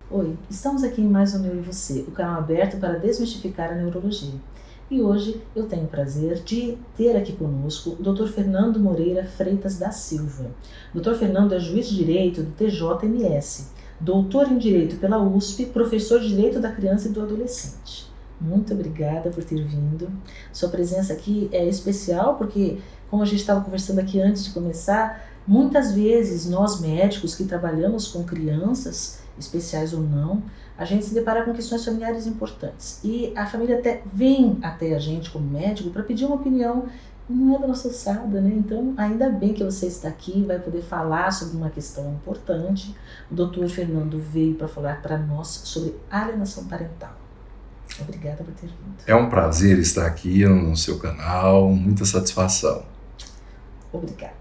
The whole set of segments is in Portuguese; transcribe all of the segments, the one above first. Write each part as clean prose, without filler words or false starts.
Oi, estamos aqui em mais um Eu e Você, o canal aberto para desmistificar a neurologia. E hoje eu tenho o prazer de ter aqui conosco o Dr. Fernando Moreira Freitas da Silva. O Dr. Fernando é juiz de direito do TJMS, doutor em direito pela USP, professor de direito da criança e do adolescente. Muito obrigada por ter vindo. Sua presença aqui é especial porque, como a gente estava conversando aqui antes de começar, muitas vezes nós médicos que trabalhamos com crianças, especiais ou não, a gente se depara com questões familiares importantes. E a família até vem até a gente como médico para pedir uma opinião, não é da nossa alçada, né? Então, ainda bem que você está aqui, vai poder falar sobre uma questão importante. O doutor Fernando veio para falar para nós sobre alienação parental. Obrigada por ter vindo. É um prazer estar aqui no seu canal, muita satisfação. Obrigada.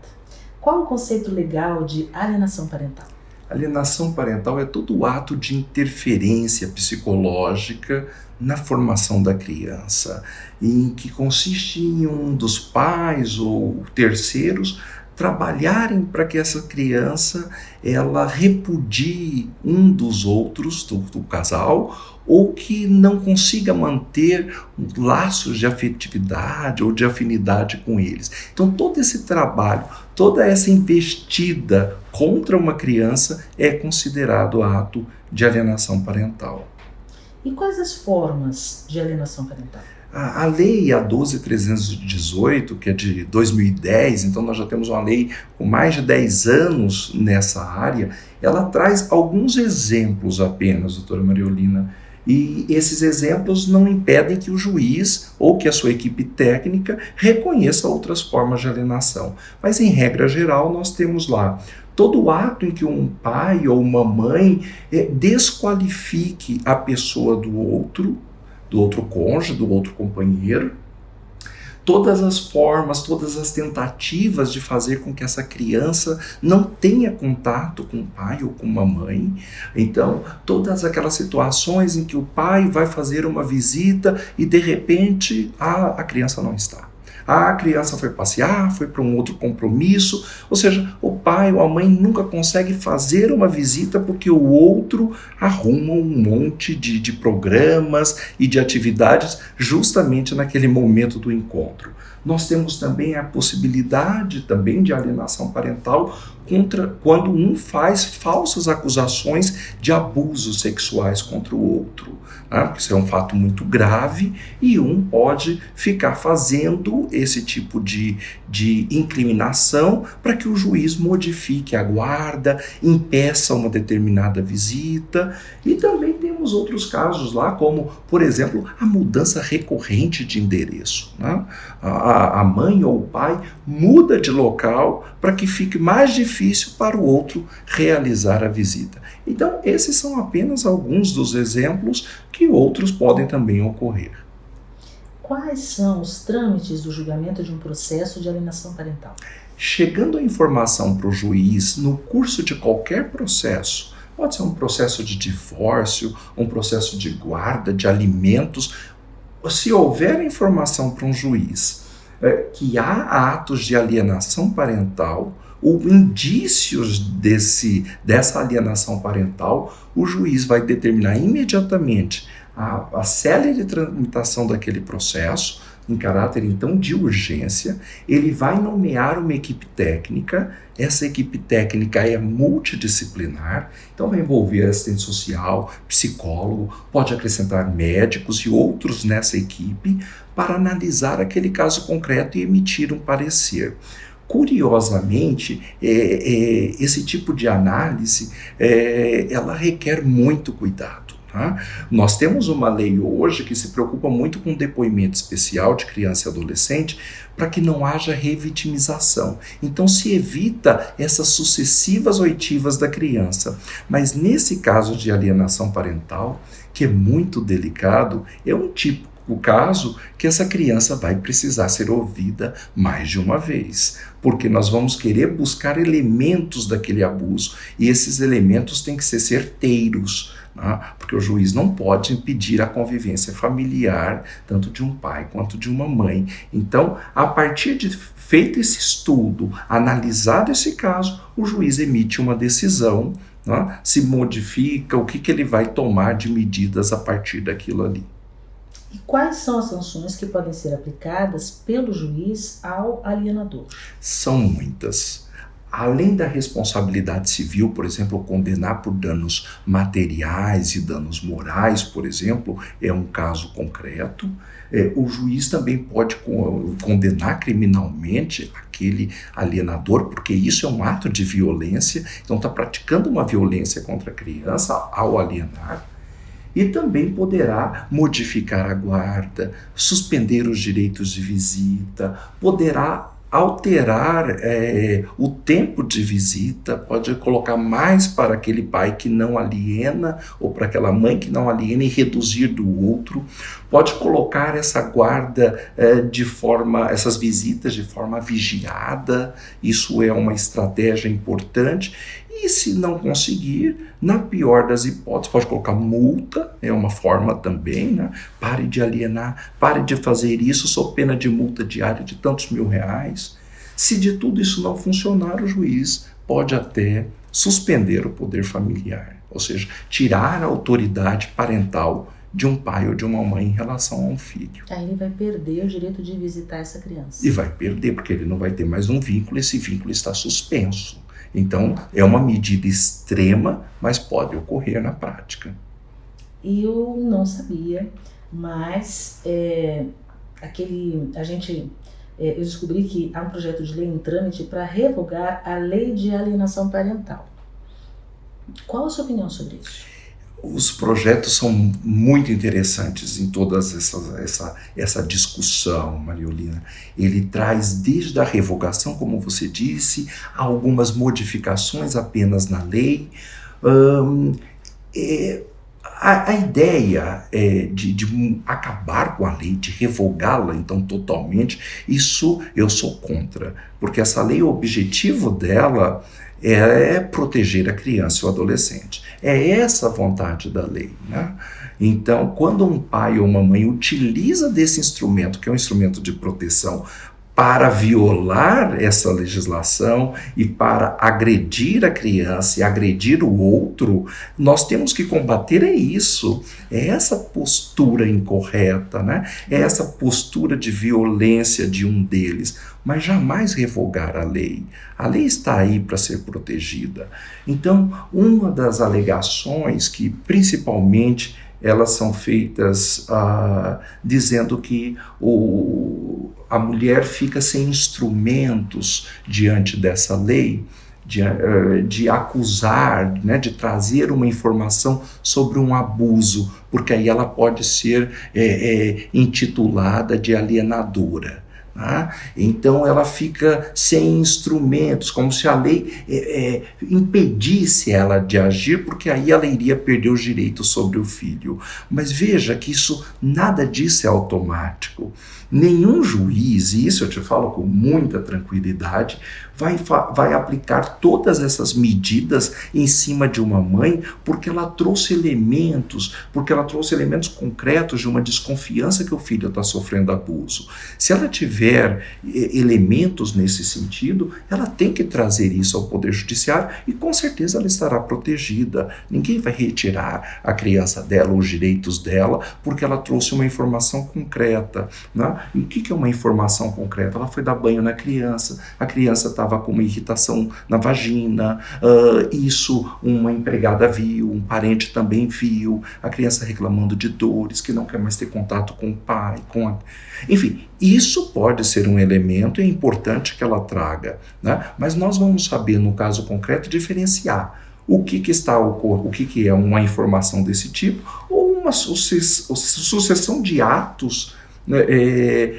Qual o conceito legal de alienação parental? Alienação parental é todo o ato de interferência psicológica na formação da criança, em que consiste em um dos pais ou terceiros trabalharem para que essa criança ela repudie um dos outros do casal, ou que não consiga manter laços de afetividade ou de afinidade com eles. Então todo esse trabalho, toda essa investida contra uma criança é considerado ato de alienação parental. E quais as formas de alienação parental? A lei, a 12.318, que é de 2010, então nós já temos uma lei com mais de 10 anos nessa área, ela traz alguns exemplos apenas, doutora Mariolina, e esses exemplos não impedem que o juiz ou que a sua equipe técnica reconheça outras formas de alienação. Mas, em regra geral, nós temos lá todo ato em que um pai ou uma mãe desqualifique a pessoa do outro cônjuge, do outro companheiro, todas as formas, todas as tentativas de fazer com que essa criança não tenha contato com o pai ou com uma mãe. Então, todas aquelas situações em que o pai vai fazer uma visita e de repente a criança não está. A criança foi passear, foi para um outro compromisso, ou seja, o pai ou a mãe nunca consegue fazer uma visita porque o outro arruma um monte de programas e de atividades justamente naquele momento do encontro. Nós temos também a possibilidade também de alienação parental quando um faz falsas acusações de abusos sexuais contra o outro. Porque isso é um fato muito grave e um pode ficar fazendo esse tipo de incriminação para que o juiz modifique a guarda, impeça uma determinada visita. E também temos outros casos lá, como, por exemplo, a mudança recorrente de endereço. A mãe ou o pai muda de local para que fique mais difícil para o outro realizar a visita. Então, esses são apenas alguns dos exemplos que outros podem também ocorrer. Quais são os trâmites do julgamento de um processo de alienação parental? Chegando a informação para o juiz no curso de qualquer processo, pode ser um processo de divórcio, um processo de guarda, de alimentos, se houver informação para um juiz que há atos de alienação parental, ou indícios dessa alienação parental, o juiz vai determinar imediatamente a célere de tramitação daquele processo, em caráter então de urgência. Ele vai nomear uma equipe técnica. Essa equipe técnica é multidisciplinar, então vai envolver assistente social, psicólogo, pode acrescentar médicos e outros nessa equipe para analisar aquele caso concreto e emitir um parecer. Curiosamente, esse tipo de análise ela requer muito cuidado. Nós temos uma lei hoje que se preocupa muito com depoimento especial de criança e adolescente para que não haja revitimização. Então se evita essas sucessivas oitivas da criança. Mas nesse caso de alienação parental, que é muito delicado, é um tipo o caso que essa criança vai precisar ser ouvida mais de uma vez, porque nós vamos querer buscar elementos daquele abuso e esses elementos têm que ser certeiros. né? Porque o juiz não pode impedir a convivência familiar, tanto de um pai quanto de uma mãe. Então, a partir de feito esse estudo, analisado esse caso, o juiz emite uma decisão, né? Se modifica, o que ele vai tomar de medidas a partir daquilo ali. E quais são as sanções que podem ser aplicadas pelo juiz ao alienador? São muitas. Além da responsabilidade civil, por exemplo, condenar por danos materiais e danos morais, por exemplo, é um caso concreto. O juiz também pode condenar criminalmente aquele alienador, porque isso é um ato de violência, então está praticando uma violência contra a criança ao alienar. E também poderá modificar a guarda, suspender os direitos de visita, poderá alterar o tempo de visita, pode colocar mais para aquele pai que não aliena ou para aquela mãe que não aliena e reduzir do outro, pode colocar essa guarda essas visitas de forma vigiada, isso é uma estratégia importante. E se não conseguir, na pior das hipóteses, pode colocar multa, é uma forma também, né? Pare de alienar, pare de fazer isso, sob pena de multa diária de tantos mil-reais. Se de tudo isso não funcionar, o juiz pode até suspender o poder familiar, ou seja, tirar a autoridade parental de um pai ou de uma mãe em relação a um filho. Aí ele vai perder o direito de visitar essa criança. E vai perder, porque ele não vai ter mais um vínculo, esse vínculo está suspenso. Então, é uma medida extrema, mas pode ocorrer na prática. Eu não sabia, mas eu descobri que há um projeto de lei em trâmite para revogar a lei de alienação parental. Qual a sua opinião sobre isso? Os projetos são muito interessantes em toda essa discussão, Mariolina. Ele traz desde a revogação, como você disse, algumas modificações apenas na lei. A ideia de acabar com a lei, de revogá-la então totalmente, isso eu sou contra, porque essa lei, o objetivo dela é proteger a criança e o adolescente. É essa a vontade da lei, né? Então, quando um pai ou uma mãe utiliza desse instrumento, que é um instrumento de proteção, para violar essa legislação e para agredir a criança e agredir o outro, nós temos que combater isso. É essa postura incorreta, né? É essa postura de violência de um deles, mas jamais revogar a lei. A lei está aí para ser protegida. Então, uma das alegações que principalmente elas são feitas dizendo que a mulher fica sem instrumentos diante dessa lei, de acusar, né, de trazer uma informação sobre um abuso, porque aí ela pode ser intitulada de alienadora. Então ela fica sem instrumentos, como se a lei impedisse ela de agir, porque aí ela iria perder os direitos sobre o filho. Mas veja que nada disso é automático. Nenhum juiz, e isso eu te falo com muita tranquilidade, vai aplicar todas essas medidas em cima de uma mãe porque ela trouxe elementos concretos de uma desconfiança que o filho está sofrendo abuso. Se ela tiver elementos nesse sentido, ela tem que trazer isso ao Poder Judiciário e com certeza ela estará protegida. Ninguém vai retirar a criança dela, os direitos dela, porque ela trouxe uma informação concreta, né? E o que é uma informação concreta? Ela foi dar banho na criança, a criança estava com uma irritação na vagina, isso uma empregada viu, um parente também viu, a criança reclamando de dores, que não quer mais ter contato com o pai, enfim, isso pode ser um elemento, é importante que ela traga, né? Mas nós vamos saber, no caso concreto, diferenciar o que é uma informação desse tipo ou uma sucessão de atos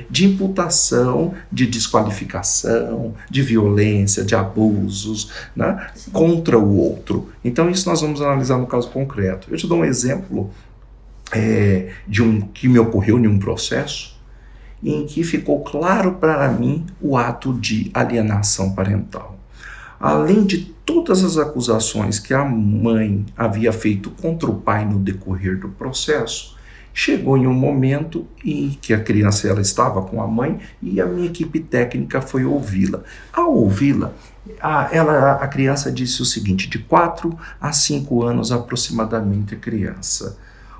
de imputação, de desqualificação, de violência, de abusos, né, contra o outro. Então isso nós vamos analisar no caso concreto. Eu te dou um exemplo que me ocorreu em um processo em que ficou claro para mim o ato de alienação parental. além de todas as acusações que a mãe havia feito contra o pai no decorrer do processo, chegou em um momento em que a criança ela estava com a mãe e a minha equipe técnica foi ouvi-la. Ao ouvi-la, a criança disse o seguinte: de 4 a 5 anos aproximadamente a criança: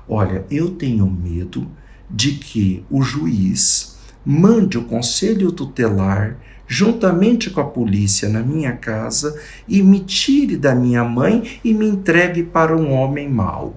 olha, eu tenho medo de que o juiz mande o conselho tutelar juntamente com a polícia na minha casa e me tire da minha mãe e me entregue para um homem mau.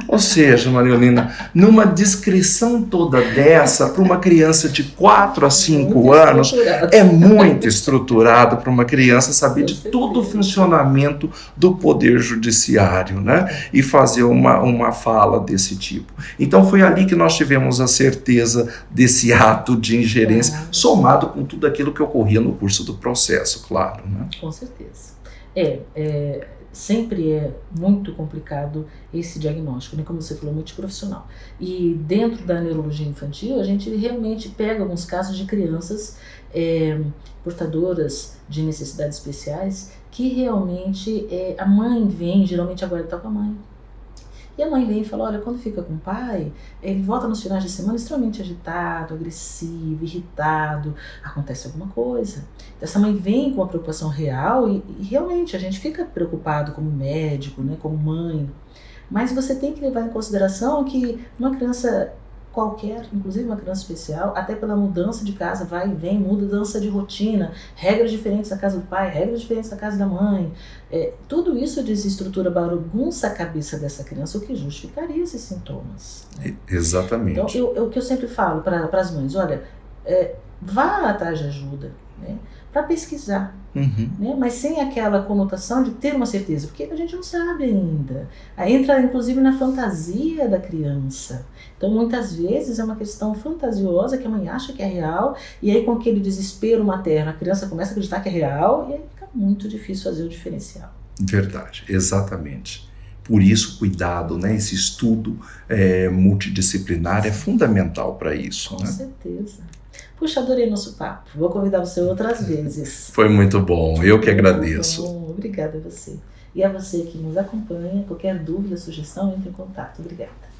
Ou seja, Mariolina, numa descrição toda dessa, para uma criança de 4 a 5 anos, é muito estruturado para uma criança saber de todo o funcionamento do poder judiciário, né? E fazer uma fala desse tipo. Então foi ali que nós tivemos a certeza desse ato de ingerência, somado com tudo aquilo que ocorria no curso do processo, claro, né? Com certeza. Sempre é muito complicado esse diagnóstico, né? Como você falou, multiprofissional. E dentro da neurologia infantil, a gente realmente pega alguns casos de crianças portadoras de necessidades especiais que realmente a mãe vem, geralmente agora está com a mãe. E a mãe vem e fala: olha, quando fica com o pai, ele volta nos finais de semana extremamente agitado, agressivo, irritado, acontece alguma coisa. Então essa mãe vem com uma preocupação real e realmente a gente fica preocupado como médico, né, como mãe. Mas você tem que levar em consideração que uma criança qualquer, inclusive uma criança especial, até pela mudança de casa, vai e vem, mudança de rotina, regras diferentes da casa do pai, regras diferentes da casa da mãe, tudo isso desestrutura, bagunça a cabeça dessa criança, o que justificaria esses sintomas, né? Exatamente. Então, o que eu sempre falo para as mães: olha, vá atrás de ajuda, né, para pesquisar, né, mas sem aquela conotação de ter uma certeza, porque a gente não sabe ainda. Aí entra inclusive na fantasia da criança. Então muitas vezes é uma questão fantasiosa que a mãe acha que é real, e aí com aquele desespero materno a criança começa a acreditar que é real, e aí fica muito difícil fazer o diferencial. Verdade, exatamente. Por isso, cuidado, né? Esse estudo multidisciplinar é fundamental para isso. Com né? certeza. Puxa, adorei nosso papo. Vou convidar você outras vezes. Foi muito bom, eu que agradeço. Bom, obrigada a você. E a você que nos acompanha, qualquer dúvida, sugestão, entre em contato. Obrigada.